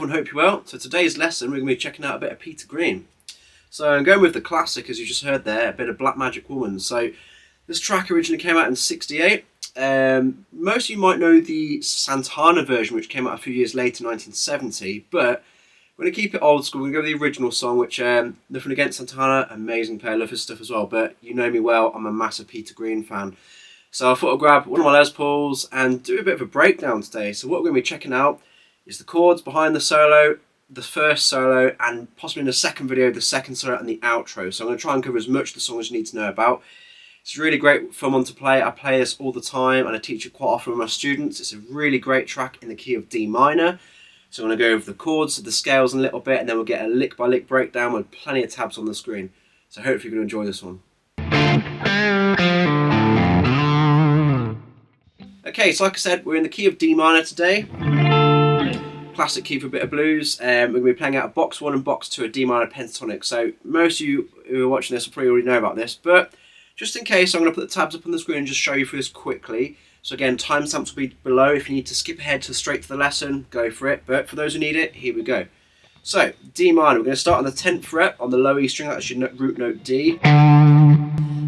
everyone, hope you're well. So today's lesson we're going to be checking out a bit of Peter Green. So I'm going with the classic, as you just heard there, a bit of Black Magic Woman. So this track originally came out in '68. Most of you might know the Santana version, which came out a few years later, 1970, but we're going to keep it old school. We're going to go with the original song, which, nothing against Santana, amazing player, love his stuff as well, but you know me well, I'm a massive Peter Green fan. So I thought I'd grab one of my Les Pauls and do a bit of a breakdown today. So what we're going to be checking out is the chords behind the solo, the first solo, and possibly in the second video, the second solo and the outro. So I'm going to try and cover as much of the song as you need to know about. It's really great fun one to play. I play this all the time and I teach it quite often with my students. It's a really great track in the key of D minor. So I'm going to go over the chords, the scales in a little bit, and then we'll get a lick by lick breakdown with plenty of tabs on the screen. So hopefully you're going to enjoy this one. Okay, so like I said, we're in the key of D minor today. Classic key for a bit of blues. We're going to be playing out of box 1 and box 2 of D minor pentatonic. So most of you who are watching this will probably already know about this, but just in case, I'm going to put the tabs up on the screen and just show you through this quickly. So again, timestamps will be below. If you need to skip ahead to straight to the lesson, go for it. But for those who need it, here we go. So D minor, we're going to start on the 10th fret on the low E string. That's your root note D.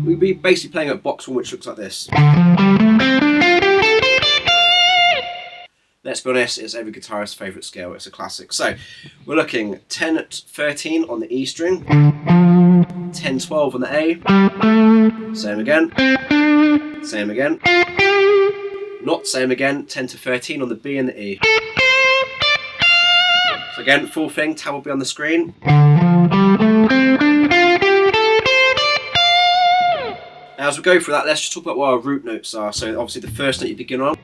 We'll be basically playing at box 1, which looks like this. Let's be honest, it's every guitarist's favourite scale. It's a classic. So we're looking 10-13 on the E string, 10-12 on the A, same again, same again, not same again, 10-13 on the B and the E. So again, full thing, tab will be on the screen. Now as we go through that, let's just talk about what our root notes are. So obviously the first note you begin on,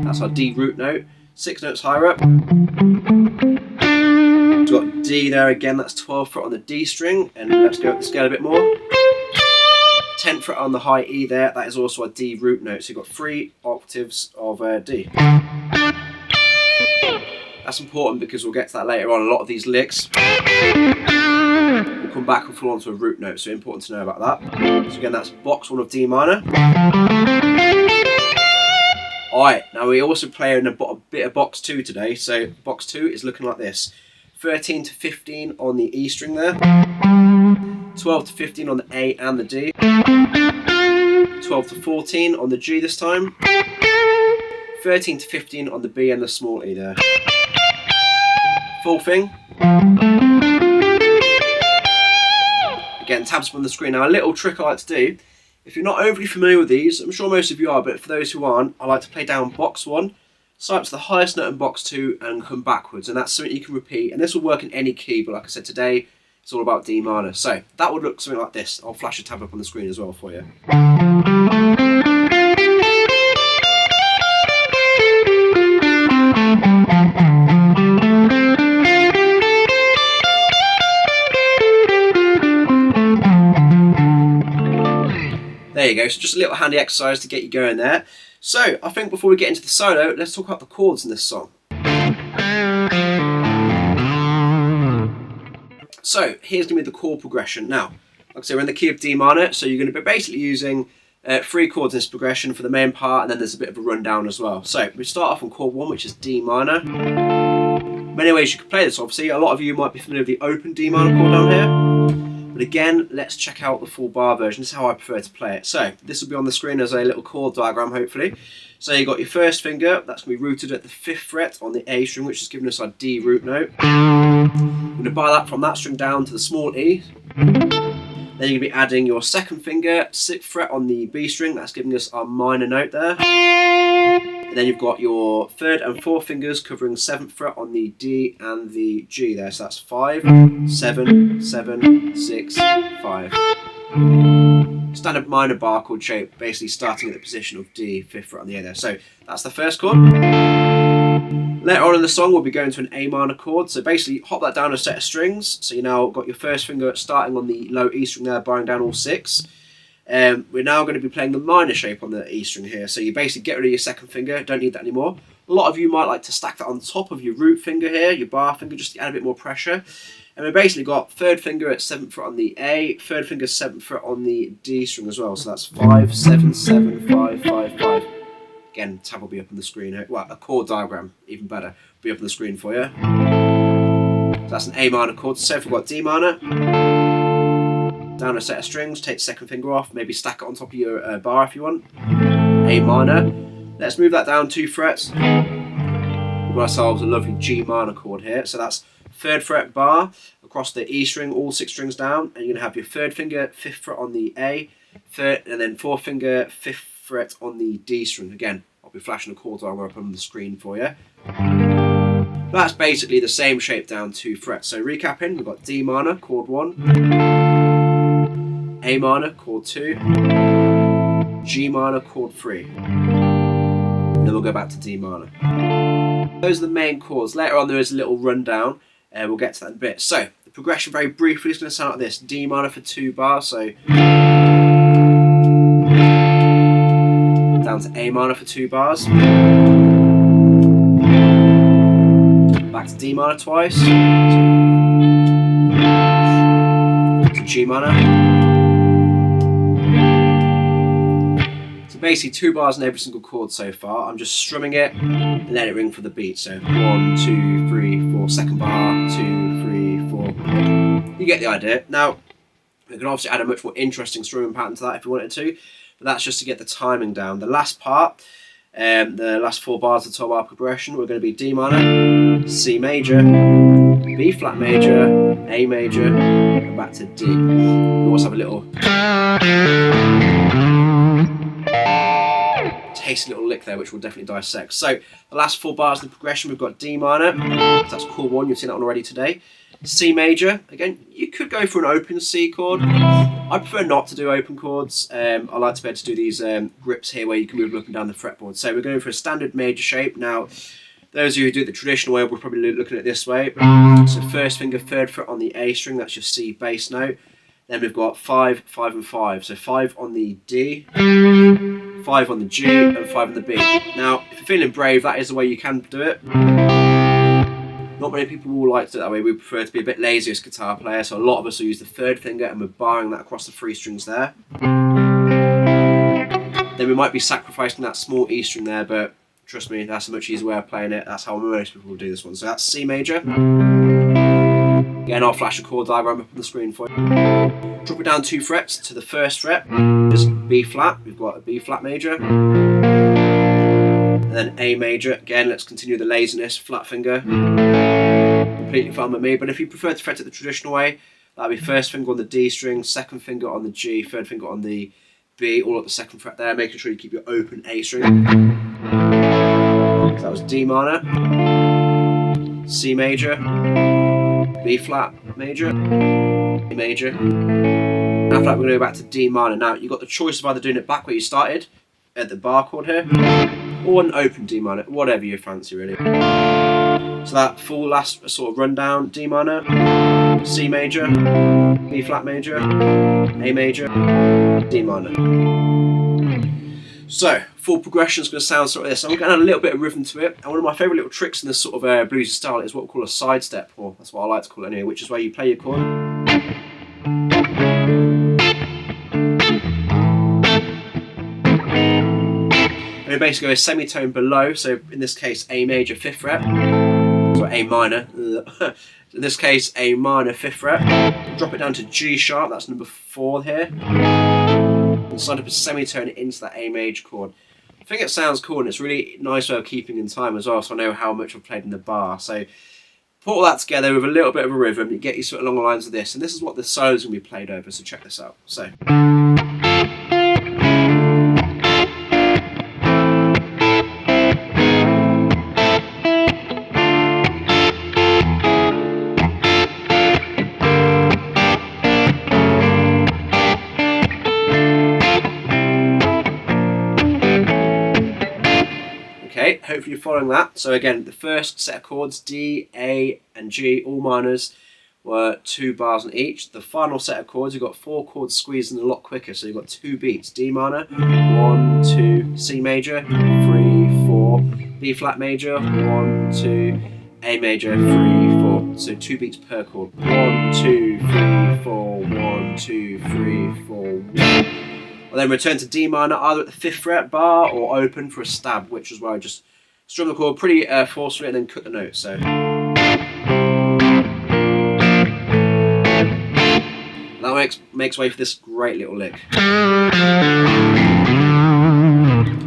that's our D root note. 6 notes higher up, we've got D there again, that's 12th fret on the D string, and let's go up the scale a bit more. 10th fret on the high E there, that is also a D root note, so you've got 3 octaves of D. That's important because we'll get to that later on. A lot of these licks will come back and fall onto a root note, so important to know about that. So again, that's box 1 of D minor. Alright, now we also play in a bit of box 2 today, so box 2 is looking like this. 13-15 on the E string there, 12-15 on the A and the D, 12-14 on the G this time, 13-15 on the B and the small E there. Full thing. Again, tabs on the screen. Now a little trick I like to do, if you're not overly familiar with these, I'm sure most of you are, but for those who aren't, I like to play down box 1, start up to the highest note in box 2 and come backwards, and that's something you can repeat, and this will work in any key, but like I said today, it's all about D minor. So that would look something like this. I'll flash a tab up on the screen as well for you. There you go, so just a little handy exercise to get you going there. So, I think before we get into the solo, let's talk about the chords in this song. So, here's going to be the chord progression. Now, like I say, we're in the key of D minor, so you're going to be basically using 3 chords in this progression for the main part, and then there's a bit of a rundown as well. So, we start off on chord 1, which is D minor. Many ways you can play this, obviously. A lot of you might be familiar with the open D minor chord down here. But again, let's check out the full bar version. This is how I prefer to play it. So this will be on the screen as a little chord diagram, hopefully. So you've got your first finger, that's going to be rooted at the 5th fret on the A string, which is giving us our D root note. You're going to bar that from that string down to the small E. Then you're going to be adding your second finger, 6th fret on the B string, that's giving us our minor note there. And then you've got your 3rd and 4th fingers covering 7th fret on the D and the G there. So that's 5, 7, 7, 6, 5. Standard minor bar chord shape, basically starting at the position of D, 5th fret on the A there. So that's the first chord. Later on in the song, we'll be going to an A minor chord. So basically, hop that down a set of strings. So you now got your first finger starting on the low E string there, barring down all 6. We're now going to be playing the minor shape on the E string here. So you basically get rid of your second finger, don't need that anymore. A lot of you might like to stack that on top of your root finger here, your bar finger, just to add a bit more pressure. And we've basically got 3rd finger at 7th fret on the A, 3rd finger 7th fret on the D string as well. So that's 5, 7, 7, 5, 5, 5. Again, tab will be up on the screen. Well, a chord diagram, even better, will be up on the screen for you. So that's an A minor chord. So if we've got D minor, down a set of strings, take the second finger off, maybe stack it on top of your bar if you want. A minor. Let's move that down 2 frets. We've got ourselves a lovely G minor chord here. So that's 3rd fret bar across the E string, all 6 strings down, and you're going to have your 3rd finger, 5th fret on the A, 3rd, and then 4th finger, 5th fret on the D string. Again, I'll be flashing the chord diagram up on the screen for you. That's basically the same shape down 2 frets. So recapping, we've got D minor, chord 1, A minor, chord 2, G minor, chord 3. Then we'll go back to D minor. Those are the main chords. Later on there is a little rundown, and we'll get to that in a bit. So the progression very briefly is going to sound like this. D minor for 2 bars, so down to A minor for 2 bars. Back to D minor twice. To G minor. So basically 2 bars in every single chord so far. I'm just strumming it and let it ring for the beat. So 1, 2, 3, 4, second bar, 2, 3, 4. You get the idea. Now, we can obviously add a much more interesting strumming pattern to that if you wanted to, but that's just to get the timing down. The last part, the last 4 bars of the 12-bar progression, we're going to be D minor, C major, B flat major, A major, and back to D. We also have a little tasty little lick there, which we'll definitely dissect. So the last 4 bars of the progression, we've got D minor, so that's chord 1, you've seen that one already today. C major, again, you could go for an open C chord. I prefer not to do open chords. I like to be able to do these grips here where you can move up and down the fretboard. So we're going for a standard major shape. Now, those of you who do it the traditional way, we're probably looking at it this way. So 1st finger, 3rd fret on the A string, that's your C bass note. Then we've got 5, 5 and 5. So 5 on the D, 5 on the G, and 5 on the B. Now, if you're feeling brave, that is the way you can do it. Not many people will like to do it that way. We prefer to be a bit lazy as guitar players, so a lot of us will use the 3rd finger and we're barring that across the 3 strings there. Then we might be sacrificing that small E string there, but trust me, that's a much easier way of playing it. That's how most people will do this one. So that's C major. Again, I'll flash a chord diagram up on the screen for you. Drop it down 2 frets to the 1st fret. Just B flat. We've got a B flat major. And then A major. Again, let's continue the laziness. Flat finger. Completely fine with me. But if you prefer to fret it the traditional way, that'll be 1st finger on the D string, 2nd finger on the G, 3rd finger on the B, all at the 2nd fret there, making sure you keep your open A string. So that was D minor, C major, B flat major, A major. And after that we're going to go back to D minor. Now you've got the choice of either doing it back where you started, at the bar chord here, or an open D minor, whatever you fancy really. So that full last sort of rundown: D minor, C major, B flat major, A major, D minor. So full progression is going to sound sort of this. I'm going to add a little bit of rhythm to it, and one of my favourite little tricks in this sort of bluesy style is what we call a side step, or that's what I like to call it anyway, which is where you play your chord. And you basically go a semitone below, so in this case A major 5th fret, so A minor, in this case A minor 5th fret, drop it down to G sharp, that's number 4 here, and slide up a semitone into that A major chord. I think it sounds cool, and it's really nice way of keeping in time as well, so I know how much I've played in the bar. So put all that together with a little bit of a rhythm, you get you sort of along the lines of this, and this is what the solo is going to be played over, so check this out. So. Okay, hopefully you're following that. So again, the first set of chords, D, A, and G, all minors, were 2 bars on each. The final set of chords, you've got 4 chords squeezed in a lot quicker, so you've got 2 beats. D minor, 1, 2, C major, 3, 4, B flat major, 1, 2, A major, 3, 4. So 2 beats per chord. 1, 2, 3, 4, 1, 2, 3, 4, 1. I'll then return to D minor, either at the 5th fret bar or open for a stab, which is where I just strum the chord pretty forcefully and then cut the note. So makes way for this great little lick.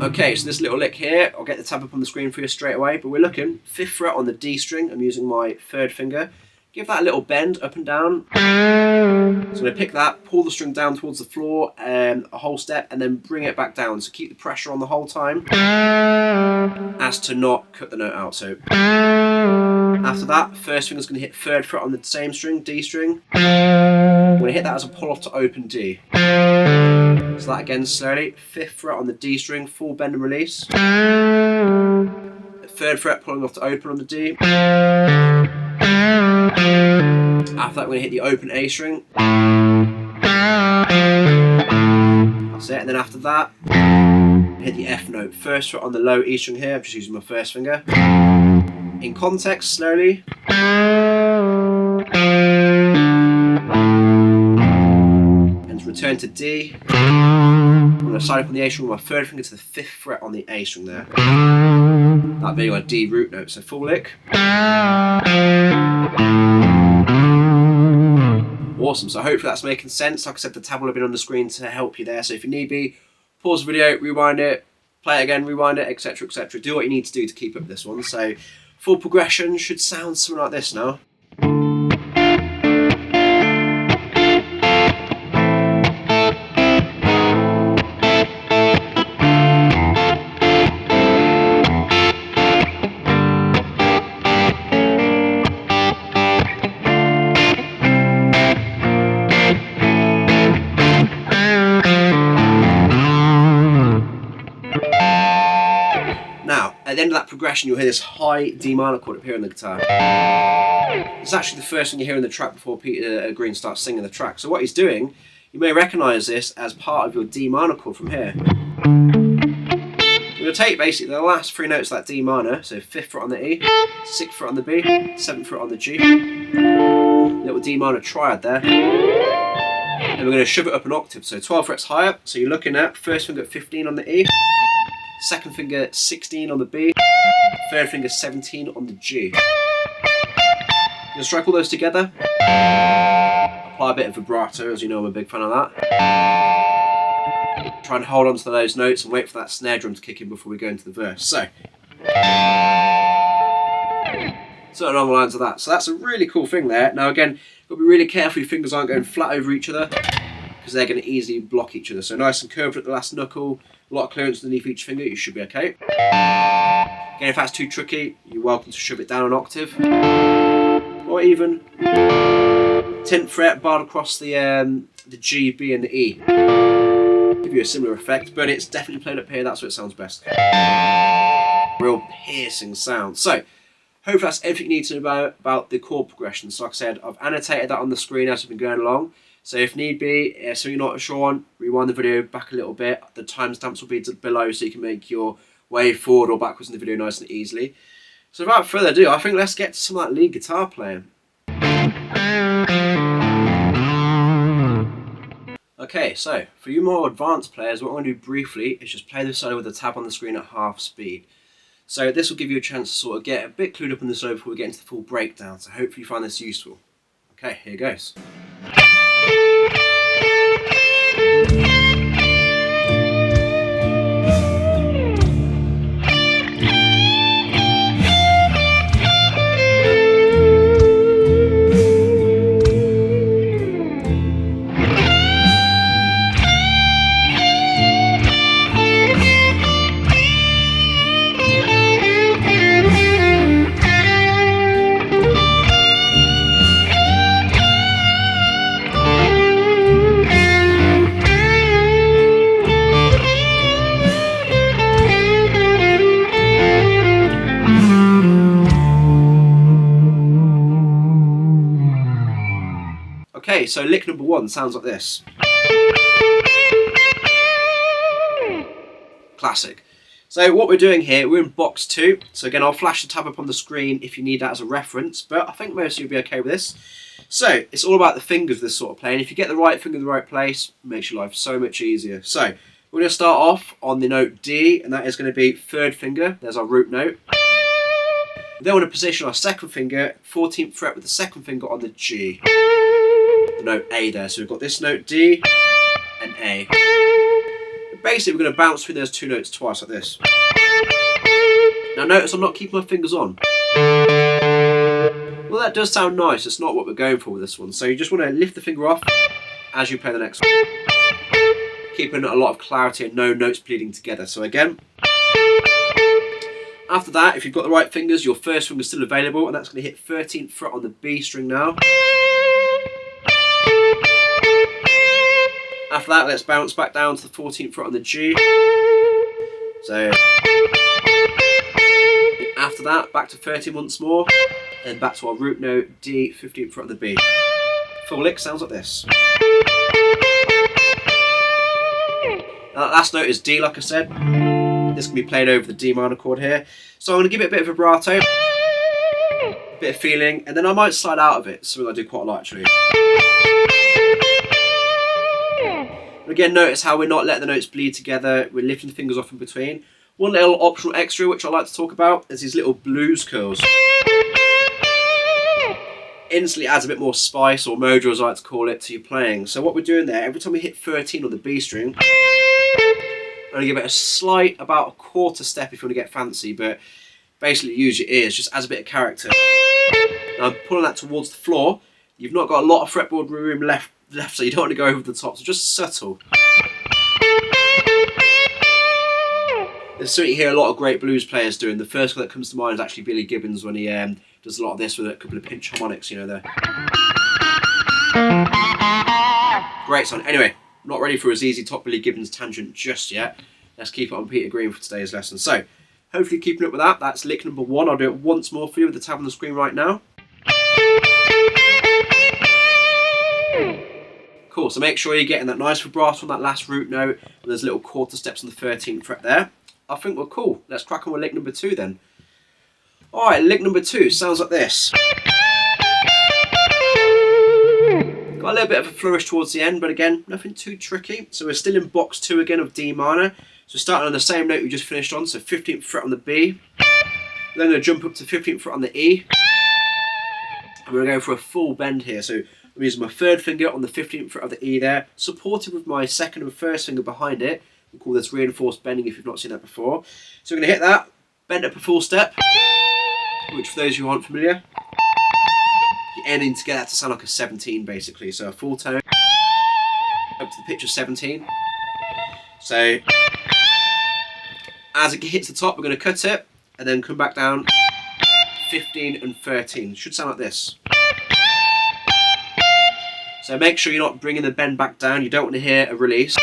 Okay, so this little lick here, I'll get the tab up on the screen for you straight away, but we're looking 5th fret on the D string. I'm using my 3rd finger. Give that a little bend up and down. So I'm going to pick that, pull the string down towards the floor a whole step, and then bring it back down. So keep the pressure on the whole time as to not cut the note out. So after that, 1st finger's going to hit 3rd fret on the same string, D string. I'm going to hit that as a pull off to open D. So that again slowly, 5th fret on the D string, full bend and release. 3rd fret pulling off to open on the D. After that, we're going to hit the open A string. That's it. And then after that, hit the F note. 1st fret on the low E string here. I'm just using my 1st finger. In context, slowly. And return to D. I'm going to slide up on the A string with my 3rd finger to the 5th fret on the A string there. That being my D root note. So full lick. Awesome, so hopefully that's making sense. Like I said, the tab will have been on the screen to help you there. So if you need be, pause the video, rewind it, play it again, rewind it, etc, etc. Do what you need to do to keep up this one. So full progression should sound something like this now. At the end of that progression, you'll hear this high D minor chord appear on the guitar. It's actually the first thing you hear in the track before Peter Green starts singing the track. So what he's doing, you may recognise this as part of your D minor chord from here. We'll take basically the last 3 notes of that D minor, so 5th fret on the E, 6th fret on the B, 7th fret on the G, little D minor triad there, and we're going to shove it up an octave, so 12 frets higher. So you're looking at 1st finger at 15 on the E, 2nd finger 16 on the B, 3rd finger 17 on the G. You're going to strike all those together, apply a bit of vibrato, as you know I'm a big fan of that. Try and hold on to those notes and wait for that snare drum to kick in before we go into the verse. So along the lines of that. So that's a really cool thing there. Now again, you've got to be really careful your fingers aren't going flat over each other, because they're going to easily block each other. So nice and curved at the last knuckle, a lot of clearance underneath each finger, you should be okay. Again, if that's too tricky, you're welcome to shove it down an octave. Or even 10th fret barred across the G, B and the E. Give you a similar effect, but it's definitely played up here, that's where it sounds best. Real piercing sound. So, hopefully that's everything you need to know about the chord progression. So like I said, I've annotated that on the screen as we've been going along. So if need be, so you're not sure on, rewind the video back a little bit. The timestamps will be below so you can make your way forward or backwards in the video nice and easily. So without further ado, I think let's get to some of that lead guitar playing. Okay, so for you more advanced players, what I'm going to do briefly is just play the solo with the tab on the screen at half speed. So this will give you a chance to sort of get a bit clued up in the solo before we get into the full breakdown. So hopefully you find this useful. Okay, here goes. Okay, so lick number 1 sounds like this. Classic. So what we're doing here, we're in box 2. So again, I'll flash the tab up on the screen if you need that as a reference, but I think most of you will be okay with this. So it's all about the fingers this sort of playing. If you get the right finger in the right place, it makes your life so much easier. So we're going to start off on the note D, and that is going to be 3rd finger. There's our root note. Then we're going to position our 2nd finger, 14th fret with the 2nd finger on the G. The note A there. So we've got this note D and A. Basically, we're going to bounce between those two notes twice like this. Now notice I'm not keeping my fingers on. Well, that does sound nice. It's not what we're going for with this one. So you just want to lift the finger off as you play the next one. Keeping a lot of clarity and no notes bleeding together. So again, after that, if you've got the right fingers, your first finger is still available, and that's going to hit 13th fret on the B string now. After that, let's bounce back down to the 14th fret on the G. So after that, back to 13 once more, and back to our root note D, 15th fret on the B. Full lick sounds like this. Now that last note is D, like I said. This can be played over the D minor chord here. So I'm going to give it a bit of vibrato, a bit of feeling, and then I might slide out of it, something I do quite a lot actually. And again, notice how we're not letting the notes bleed together, we're lifting the fingers off in between. One little optional extra which I like to talk about is these little blues curls. Instantly adds a bit more spice, or mojo as I like to call it, to your playing. So what we're doing there, every time we hit 13 on the B string, I'm going to give it a slight, about a quarter step if you want to get fancy, but basically use your ears, just adds a bit of character. Now I'm pulling that towards the floor. You've not got a lot of fretboard room left, so you don't want to go over the top, so just subtle. There's something you hear a lot of great blues players doing. The first one that comes to mind is actually Billy Gibbons when he does a lot of this with a couple of pinch harmonics, you know, there. Great song. Anyway, not ready for a ZZ Top Billy Gibbons tangent just yet. Let's keep it on Peter Green for today's lesson. So, hopefully keeping up with that. That's lick number 1. I'll do it once more for you with the tab on the screen right now. Cool, so make sure you're getting that nice vibrato on that last root note, and there's little quarter steps on the 13th fret there. I think we're cool. Let's crack on with lick number 2 then. Alright, lick number 2 sounds like this. Got a little bit of a flourish towards the end, but again, nothing too tricky. So we're still in box 2 again of D minor. So starting on the same note we just finished on, so 15th fret on the B. Then going to jump up to 15th fret on the E. And we're going to go for a full bend here. So I'm using my 3rd finger on the 15th fret of the E there, supported with my 2nd and 1st finger behind it. We'll call this reinforced bending if you've not seen that before. So we're going to hit that, bend up a full step, which for those who aren't familiar, you're aiming to get that to sound like a 17 basically. So a full tone up to the pitch of 17. So as it hits the top, we're going to cut it and then come back down 15 and 13. Should sound like this. So make sure you're not bringing the bend back down. You don't want to hear a release.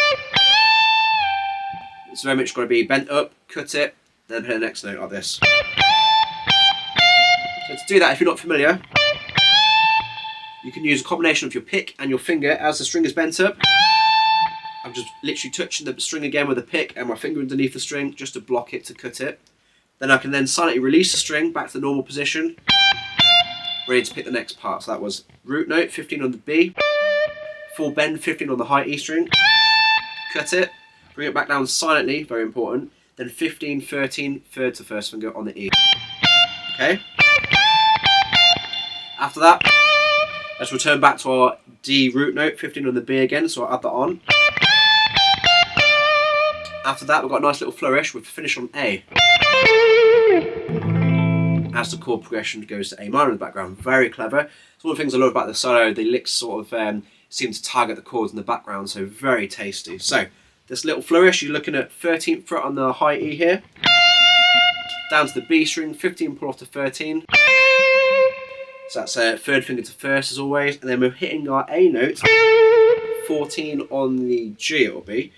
It's very much got to be bent up, cut it, then play the next note like this. So to do that, if you're not familiar, you can use a combination of your pick and your finger as the string is bent up. I'm just literally touching the string again with a pick and my finger underneath the string just to block it, to cut it. Then I can then silently release the string back to the normal position, ready to pick the next part. So that was root note, 15 on the B, full bend, 15 on the high E string, cut it, bring it back down silently, very important, then 15, 13, 3rd to 1st finger on the E. Okay? After that, let's return back to our D root note, 15 on the B again, so I'll add that on. After that, we've got a nice little flourish with a finish on A. As the chord progression goes to A minor in the background. Very clever. It's one of the things I love about the solo. The licks sort of seem to target the chords in the background, so very tasty. So, this little flourish, you're looking at 13th fret on the high E here. Down to the B string, 15 pull off to 13. So that's 3rd finger to 1st as always. And then we're hitting our A note, 14 on the G it will be.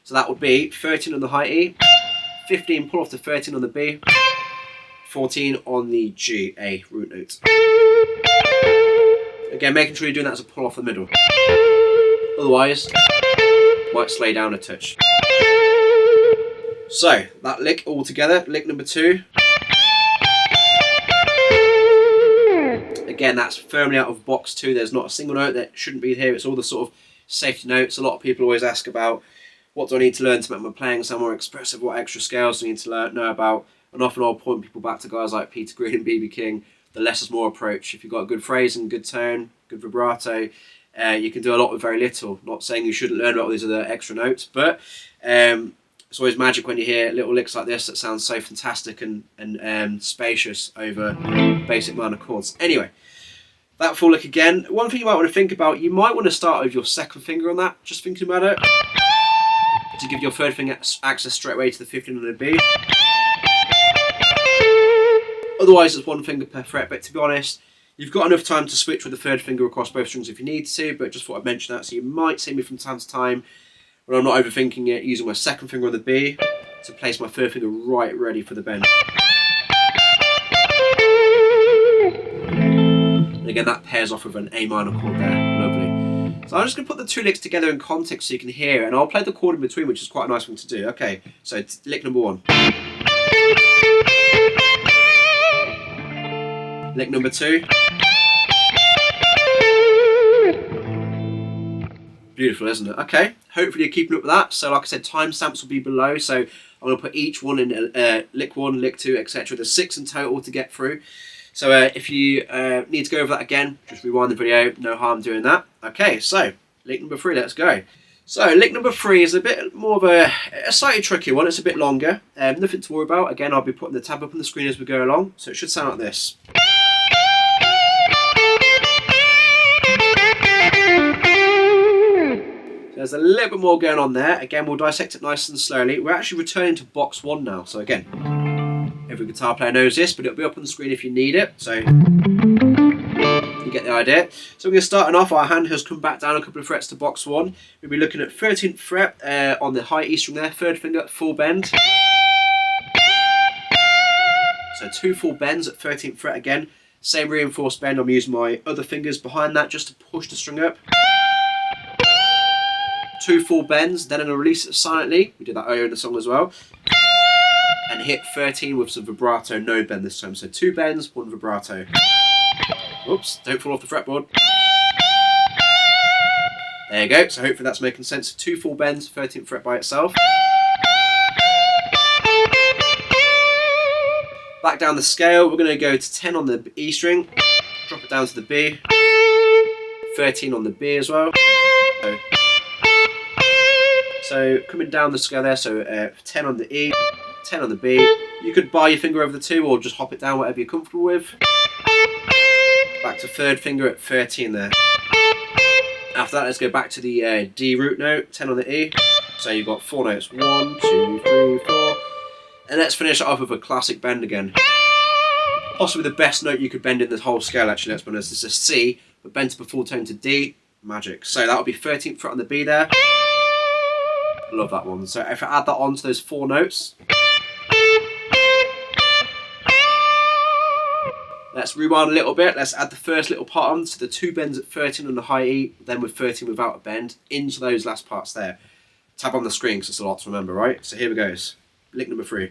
So that would be 13 on the high E, 15 pull off to 13 on the B, 14 on the G, A root note. Again, making sure you're doing that as a pull off the middle. Otherwise, might slay down a touch. So, that lick all together, lick number 2. Again, that's firmly out of box 2. There's not a single note that shouldn't be here. It's all the sort of safety notes. A lot of people always ask about, what do I need to learn to make my playing sound more expressive? What extra scales do I need to know about? And often I'll point people back to guys like Peter Green and B.B. King. the less is more approach. If you've got a good phrasing, good tone, good vibrato, you can do a lot with very little. Not saying you shouldn't learn about all these other extra notes, but it's always magic when you hear little licks like this that sound so fantastic and spacious over basic minor chords. Anyway, that full lick again. One thing you might want to think about, you might want to start with your second finger on that, just thinking about it, to give your third finger access straight away to the 15 on the B. Otherwise it's one finger per fret, but to be honest, you've got enough time to switch with the third finger across both strings if you need to, but just thought I'd mention that. So you might see me from time to time, when I'm not overthinking it, using my second finger on the B to place my third finger right ready for the bend. And again, that pairs off with an A minor chord there. Lovely. So I'm just going to put the two licks together in context so you can hear it, and I'll play the chord in between, which is quite a nice thing to do. Okay, so lick number 1. Lick number 2. Beautiful, isn't it? Okay, hopefully you're keeping up with that. So like I said, timestamps will be below, so I'm going to put each one in lick 1, lick 2, etc. There's 6 in total to get through. So if you need to go over that again, just rewind the video, no harm doing that. Okay, so lick number 3, let's go. So lick number 3 is a bit more of a slightly tricky one. It's a bit longer, nothing to worry about. Again, I'll be putting the tab up on the screen as we go along, so it should sound like this. There's a little bit more going on there. Again, we'll dissect it nice and slowly. We're actually returning to box 1 now. So again, every guitar player knows this, but it'll be up on the screen if you need it. So you get the idea. So we're going to start off. Our hand has come back down a couple of frets to box 1. We'll be looking at 13th fret on the high E string there. Third finger, full bend. So 2 full bends at 13th fret again. Same reinforced bend. I'm using my other fingers behind that just to push the string up. 2 full bends, then I'm going to release it silently. We did that earlier in the song as well. And hit 13 with some vibrato, no bend this time. So 2 bends, 1 vibrato. Oops, don't fall off the fretboard. There you go. So hopefully that's making sense. 2 full bends, 13th fret by itself. Back down the scale, we're going to go to 10 on the E string. Drop it down to the B. 13 on the B as well. So coming down the scale there, so 10 on the E, 10 on the B. You could bar your finger over the 2 or just hop it down, whatever you're comfortable with. Back to third finger at 13 there. After that, let's go back to the D root note, 10 on the E. So you've got 4 notes, 1, 2, 3, 4. And let's finish it off with a classic bend again. Possibly the best note you could bend in this whole scale, actually, let's be honest. It's a C, but bent to a full tone to D, magic. So that'll be 13th fret on the B there. Love that one. So if I add that on to those 4 notes, let's rewind a little bit. Let's add the first little part on, so the 2 bends at 13 on the high E, then with 13 without a bend, into those last parts there. Tab on the screen because it's a lot to remember, right? So here we go. Lick number 3.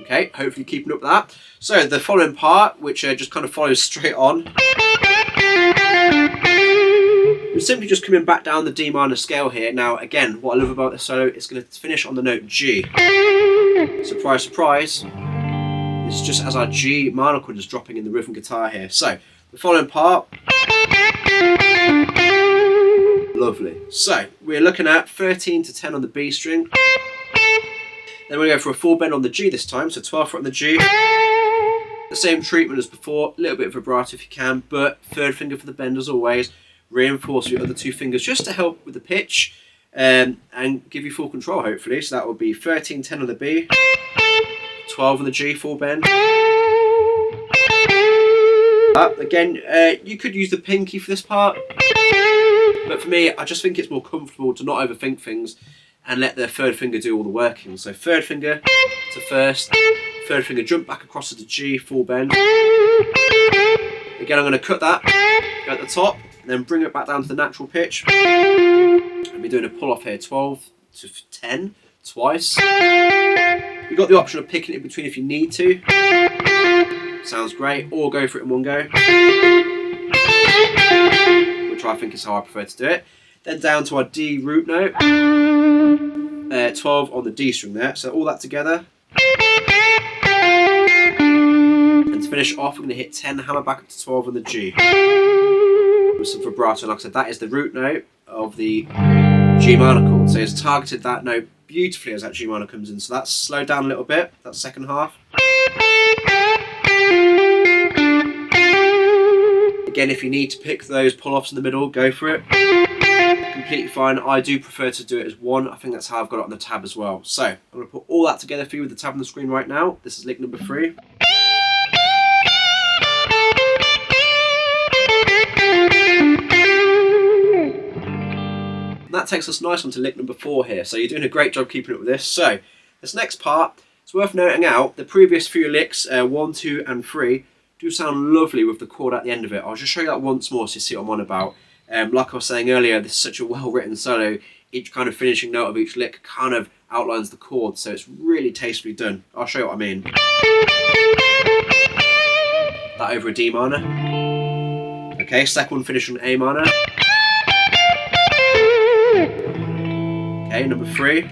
Okay, hopefully keeping up with that. So the following part, which just kind of follows straight on, we're simply just coming back down the D minor scale here. Now, again, what I love about this solo, it's going to finish on the note G. Surprise, surprise. It's just as our G minor chord is dropping in the rhythm guitar here. So, the following part. Lovely. So, we're looking at 13 to 10 on the B string. Then we're going to go for a full bend on the G this time, so 12th fret on the G. The same treatment as before, a little bit of vibrato if you can, but third finger for the bend as always. Reinforce your other 2 fingers just to help with the pitch and give you full control hopefully. So that will be 13, 10 on the B, 12 on the G, full bend. Again, you could use the pinky for this part, but for me, I just think it's more comfortable to not overthink things and let the third finger do all the working. So third finger to first, third finger jump back across to the G, full bend. Again, I'm going to cut that at the top, and then bring it back down to the natural pitch. I'll be doing a pull off here, 12 to 10 twice. You've got the option of picking it in between if you need to. Sounds great, or go for it in one go, which I think is how I prefer to do it. Then down to our D root note, 12 on the D string there. So all that together, And to finish off, we're going to hit 10, hammer back up to 12 on the G. With some vibrato, and like I said, that is the root note of the G minor chord. So it's targeted that note beautifully as that G minor comes in. So that's slowed down a little bit, that second half. Again, if you need to pick those pull-offs in the middle, go for it. Completely fine. I do prefer to do it as one. I think that's how I've got it on the tab as well. So I'm going to put all that together for you with the tab on the screen right now. This is lick number 3. And that takes us nice on to lick number 4 here. So you're doing a great job keeping up with this. So this next part, it's worth noting out the previous few licks, 1, 2 and 3, do sound lovely with the chord at the end of it. I'll just show you that once more so you see what I'm on about. Like I was saying earlier, this is such a well-written solo. Each kind of finishing note of each lick kind of outlines the chord, so it's really tastefully done. I'll show you what I mean. That over a D minor. Okay, second one finish on A minor. Okay, number 3.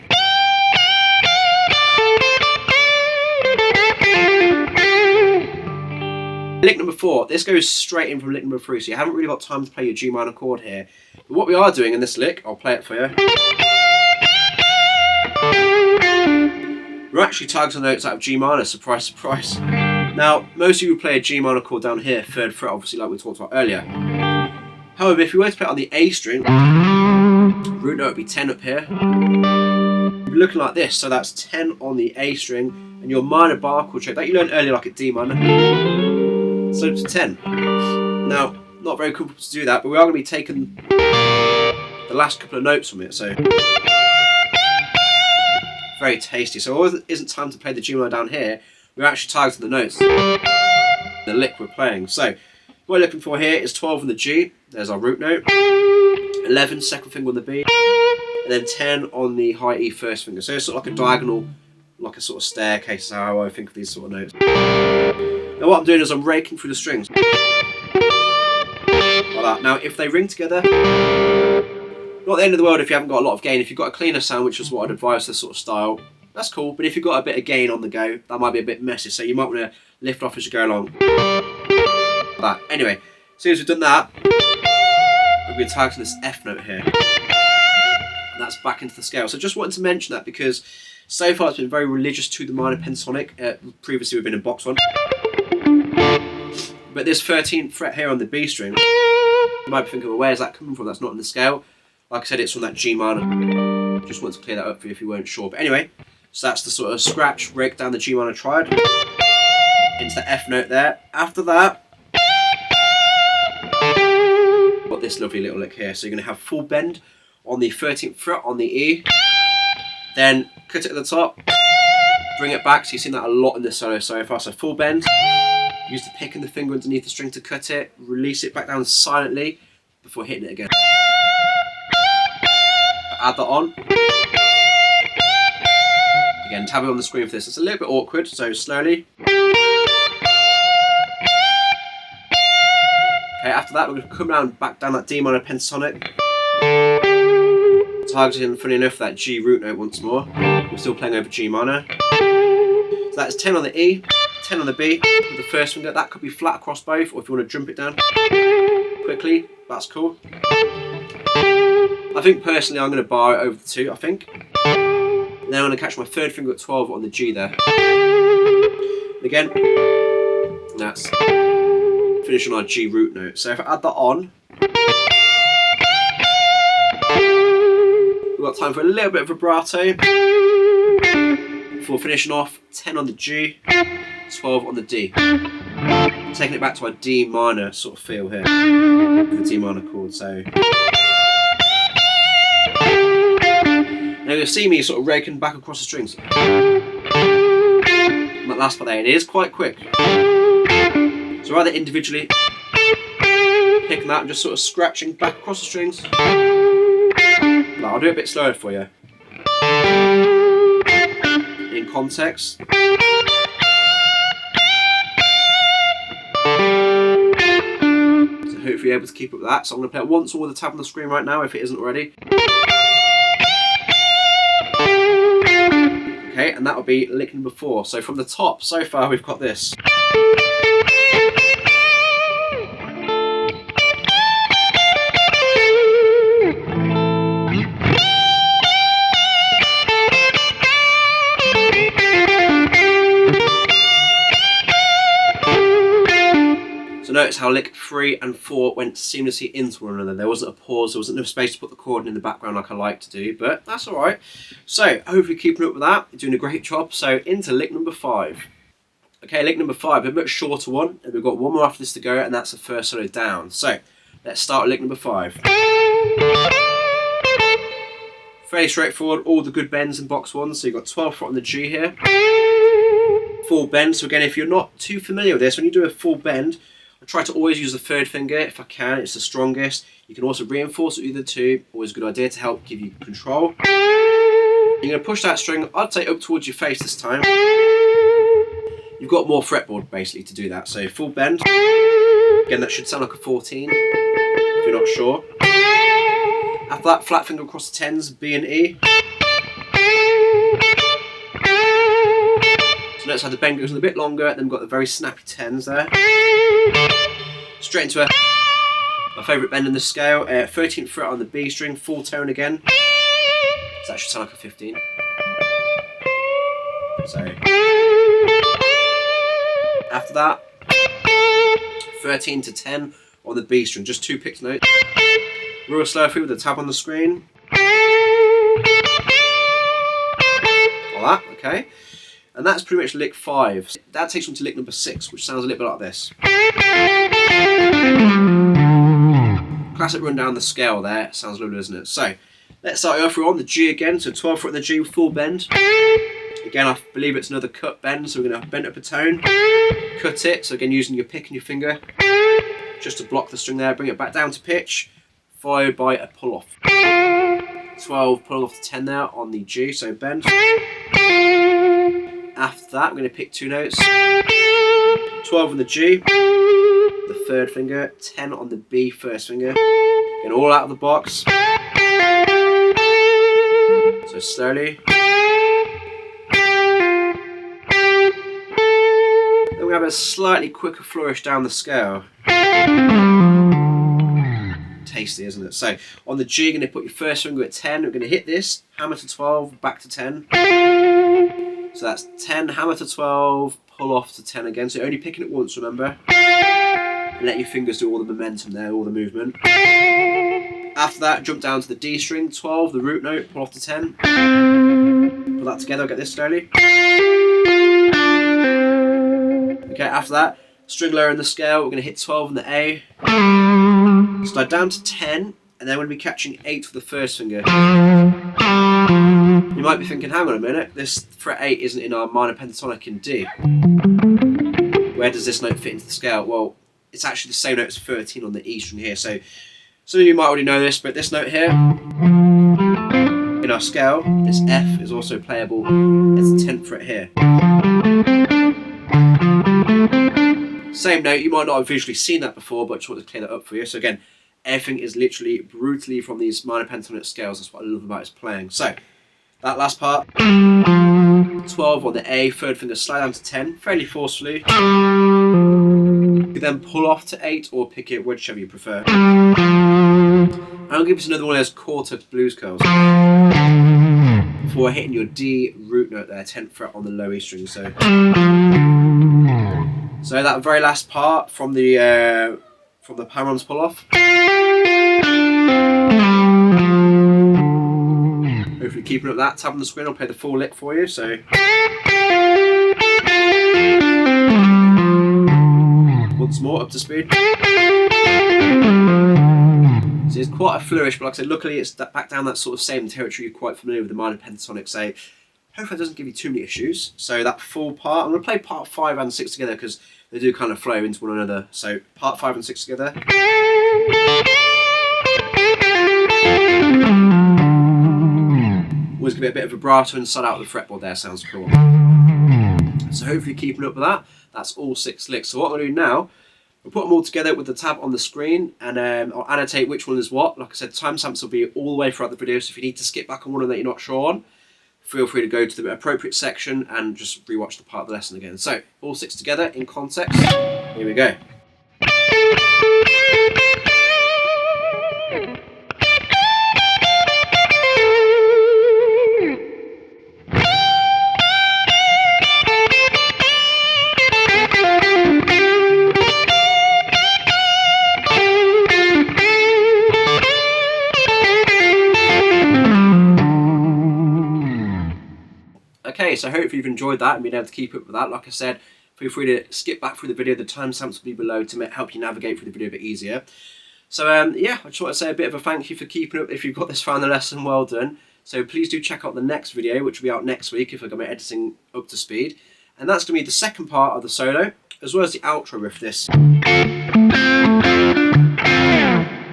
Lick number 4, this goes straight in from lick number 3, so you haven't really got time to play your G minor chord here. But what we are doing in this lick, I'll play it for you. We're actually targeting notes out of G minor, surprise, surprise. Now, most of you would play a G minor chord down here, 3rd fret, obviously, like we talked about earlier. However, if you were to play it on the A string, root note would be 10 up here. You'd be looking like this, so that's 10 on the A string, and your minor bar chord shape that you learned earlier, like a D minor, slopes to 10. Now, not very comfortable to do that, but we are going to be taking the last couple of notes from it, so very tasty. So although it isn't time to play the G minor down here, we're actually targeting the notes, the lick we're playing. So what we're looking for here is 12 on the G, there's our root note, 11 second finger on the B, and then 10 on the high E first finger. So it's sort of like a diagonal, like a sort of staircase is how I think of these sort of notes. Now what I'm doing is I'm raking through the strings. Like that. Now if they ring together, not the end of the world if you haven't got a lot of gain. If you've got a cleaner sound, which is what I'd advise this sort of style, that's cool. But if you've got a bit of gain on the go, that might be a bit messy. So you might want to lift off as you go along. Like that. Anyway, as soon as we've done that, we're going to target this F note here. And that's back into the scale. So just wanted to mention that because so far it's been very religious to the minor pentatonic. Previously we've been in box 1. But this 13th fret here on the B string, you might be thinking, well, where's that coming from? That's not in the scale. Like I said, it's from that G minor. Just wanted to clear that up for you if you weren't sure. But anyway, so that's the sort of scratch, rake down the G minor triad into the F note there. After that, got this lovely little lick here. So you're going to have full bend on the 13th fret on the E, then cut it at the top, bring it back. So you've seen that a lot in this solo so far. So full bend, use the pick and the finger underneath the string to cut it, release it back down silently before hitting it again. Add that on. Again, tab it on the screen for this. It's a little bit awkward, so slowly. Okay, after that, we're going to come down, back down that D minor pentatonic. Targeting, funny enough, that G root note once more. We're still playing over G minor. So that's 10 on the E, 10 on the B with the first finger. That could be flat across both, or if you want to jump it down quickly, that's cool. I think personally I'm going to bar it over the 2, I think. And then I'm going to catch my 3rd finger at 12 on the G there. And again, that's finishing on our G root note. So if I add that on, we've got time for a little bit of vibrato before finishing off 10 on the G, 12 on the D. Taking it back to our D minor sort of feel here, with the D minor chord. So now you'll see me sort of raking back across the strings. And that last part there, it is quite quick. So either individually picking that and just sort of scratching back across the strings. Now, I'll do it a bit slower for you. In context. So hopefully you're able to keep up with that. So I'm going to play it once more with the tab on the screen right now if it isn't already. Okay, and that will be lick number 4. So from the top, so far we've got this. So notice how lick 3 and 4 went seamlessly into one another. There wasn't a pause, there wasn't enough space to put the chord in the background like I like to do, but that's alright. So, hopefully keeping up with that, you're doing a great job. So, into lick number 5. Okay, lick number 5, a bit shorter one, and we've got one more after this to go, and that's the first solo down. So, let's start lick number 5. Fairly straightforward, all the good bends in box 1, so you've got 12th fret on the G here. Full bend, so again, if you're not too familiar with this, when you do a full bend, I try to always use the 3rd finger if I can, it's the strongest. You can also reinforce it with the 2, always a good idea to help give you control. You're going to push that string, I'd say up towards your face this time. You've got more fretboard basically to do that, so full bend. Again, that should sound like a 14 if you're not sure. After that, flat finger across the 10s, B and E. So notice how the bend goes a bit longer, then we've got the very snappy 10s there. Straight into my favourite bend in the scale, 13th fret on the B string, full tone again. So that should sound like a 15. So after that, 13 to 10 on the B string, just 2 picked notes. Real slow through with the tab on the screen. Like that, okay. And that's pretty much lick 5. That takes me to lick number 6, which sounds a little bit like this. Classic run down the scale there, sounds lovely, doesn't it? So, let's start off, we're on the G again, so 12th fret on the G, full bend. Again, I believe it's another cut bend, so we're going to bend up a tone. Cut it, so again using your pick and your finger, just to block the string there, bring it back down to pitch, followed by a pull off. 12 pulling off the 10 there on the G, so bend. After that, we're going to pick 2 notes. 12 on the G, the 3rd finger, 10 on the B, 1st finger. Get all out of the box. So slowly. Then we have a slightly quicker flourish down the scale. Tasty, isn't it? So on the G, you're going to put your 1st finger at 10. We're going to hit this, hammer to 12, back to 10. So that's 10, hammer to 12, pull off to 10 again. So you're only picking it once, remember? And let your fingers do all the momentum there, all the movement. After that, jump down to the D string, 12, the root note, pull off to 10. Put that together, get this slowly. Okay, after that, string lower in the scale, we're going to hit 12 on the A. Slide down to 10, and then we're going to be catching 8 with the 1st finger. You might be thinking, hang on a minute, this fret 8 isn't in our minor pentatonic in D. Where does this note fit into the scale? Well, it's actually the same note as 13 on the E string here. So some of you might already know this, but this note here, in our scale, this F is also playable as the 10th fret here. Same note, you might not have visually seen that before, but I just wanted to clear that up for you. So again, everything is literally brutally from these minor pentatonic scales. That's what I love about its playing. So, that last part, 12 on the A, 3rd finger, slide down to 10, fairly forcefully. You then pull off to 8 or pick it, whichever you prefer. And I'll give you another one of those quarter blues curls. Before hitting your D root note there, 10th fret on the low E string. So that very last part from the Paramons pull off. Hopefully keeping up that, tab on the screen, I'll play the full lick for you. So once more, up to speed. So it's quite a flourish, but like I said, luckily it's back down that sort of same territory you're quite familiar with the minor pentatonic. So hopefully it doesn't give you too many issues. So that full part, I'm going to play part 5 and 6 together because they do kind of flow into one another. So part 5 and 6 together. Always give it a bit of vibrato inside out of the fretboard there, sounds cool. So hopefully keeping up with that. That's all 6 licks. So what I'm going to do now, we'll put them all together with the tab on the screen, and I'll annotate which one is what. Like I said, timestamps will be all the way throughout the video, so if you need to skip back on one that you're not sure on, feel free to go to the appropriate section and just rewatch the part of the lesson again. So all 6 together in context. Here we go. Okay, so hopefully you've enjoyed that and been able to keep up with that. Like I said, feel free to skip back through the video. The timestamps will be below to help you navigate through the video a bit easier. So yeah, I just want to say a bit of a thank you for keeping up. If you've got this far in the lesson, well done. So please do check out the next video, which will be out next week if I get my editing up to speed. And that's going to be the second part of the solo, as well as the outro riff this.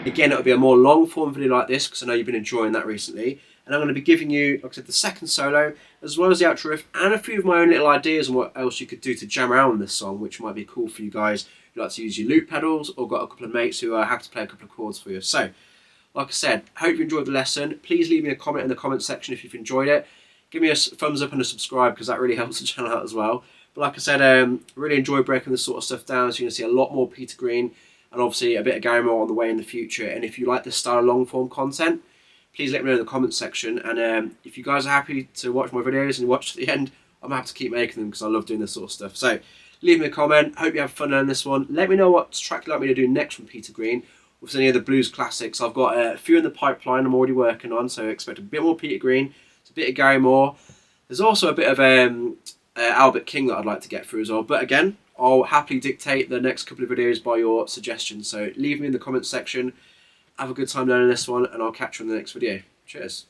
Again, it'll be a more long form video like this, because I know you've been enjoying that recently. And I'm going to be giving you, like I said, the second solo, as well as the outro riff, and a few of my own little ideas on what else you could do to jam around this song, which might be cool for you guys who like to use your loop pedals, or got a couple of mates who have to play a couple of chords for you. So, like I said, hope you enjoyed the lesson. Please leave me a comment in the comment section if you've enjoyed it. Give me a thumbs up and a subscribe, because that really helps the channel out as well. But like I said, really enjoy breaking this sort of stuff down, so you're going to see a lot more Peter Green, and obviously a bit of Gary Moore on the way in the future. And if you like this style of long form content, please let me know in the comments section. And if you guys are happy to watch my videos and watch to the end, I'm happy to keep making them, because I love doing this sort of stuff. So leave me a comment. Hope you have fun learning this one. Let me know what track you'd like me to do next from Peter Green, with any of the blues classics. I've got a few in the pipeline I'm already working on, so expect a bit more Peter Green, a bit of Gary Moore. There's also a bit of Albert King that I'd like to get through as well. But again, I'll happily dictate the next couple of videos by your suggestions. So leave me in the comments section. Have a good time learning this one, and I'll catch you in the next video. Cheers.